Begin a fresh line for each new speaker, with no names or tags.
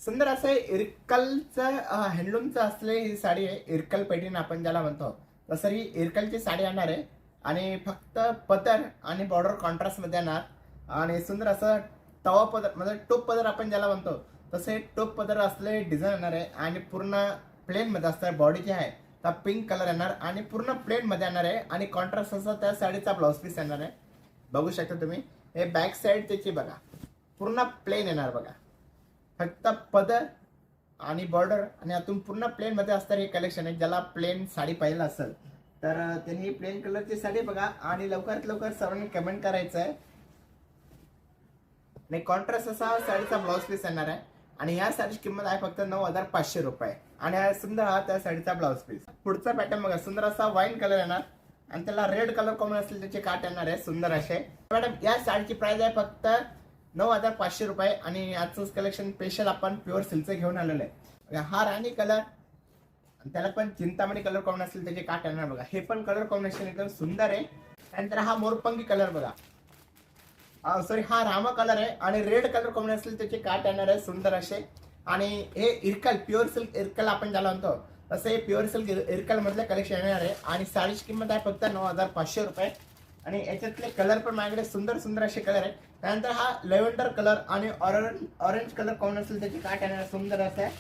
सुंदर असं इरकलचं हँडलूमचं असले ही साडी आहे. इरकल पैठणी आपण ज्याला म्हणतो तसं ही इरकलची साडी येणार आहे आणि फक्त पदर आणि बॉर्डर कॉन्ट्रास्ट मध्ये येणार आणि सुंदर असं तवा पदर म्हणजे टोप पदर आपण ज्याला म्हणतो तसे टोप पदर असले डिझाईन येणार आहे आणि पूर्ण प्लेन मध्ये असणार. बॉडी जी आहे तर पिंक कलर येणार आणि पूर्ण प्लेन मध्ये येणार आहे आणि कॉन्ट्रास्ट असं त्या साडीचा ब्लाउज पीस येणार आहे. बघू शकता तुम्ही हे बॅक साईड त्याची बघा पूर्ण प्लेन येणार बघा. फक्त पदर आणि बॉर्डर आणि आतून पूर्ण प्लेन मध्ये असणार हे कलेक्शन आहे. ज्याला प्लेन साडी पाहिजे असेल तर त्यांनी प्लेन कलरची साडी बघा आणि लवकरात लवकर सर्वांनी कमेंट करायचं आहे. आणि कॉन्ट्रास्ट असा साडीचा ब्लाउज पीस येणार आहे आणि या साडीची किंमत आहे फक्त 9,500 रुपये आणि हा सुंदर हा त्या साडीचा ब्लाउज पीस. पुढचा पॅटर्न बघा सुंदर असा वाईन कलर येणार आणि त्याला रेड कलर कॉम्बिनेशन असेल त्याचे काट येणार आहे सुंदर असे. मॅडम या साडीची प्राइस आहे फक्त 9,500 रुपये आणि आजचं कलेक्शन स्पेशल आपण प्युअर सिल्कचं घेऊन आलेलं आहे. हा राणी कलर त्याला पण चिंतामणी कलर कॉम्बिनेशन असेल त्याचे काट येणार बघा. हे पण कलर कॉम्बिनेशन एकदम सुंदर आहे. त्यानंतर हा मोरपंखी कलर बघा सॉरी हा रामा कलर आहे आणि रेड कलर कॉम्बिनेशन असेल त्याचे काट येणार आहे सुंदर असे. आणि हे इरकल प्युअर सिल्क इरकल आपण ज्याला म्हणतो तसं हे प्युअर सिल्क इरकल मधलं कलेक्शन येणार आहे आणि साडीची किंमत आहे फक्त 9,500 रुपये आणि याच्यातले कलर पण माझ्याकडे सुंदर सुंदर असे कलर आहेत. त्यानंतर हा लेव्हेंडर कलर आणि ऑरेंज कलर कॉम्बिनेशन असेल त्याची काट येणार सुंदर असं आहे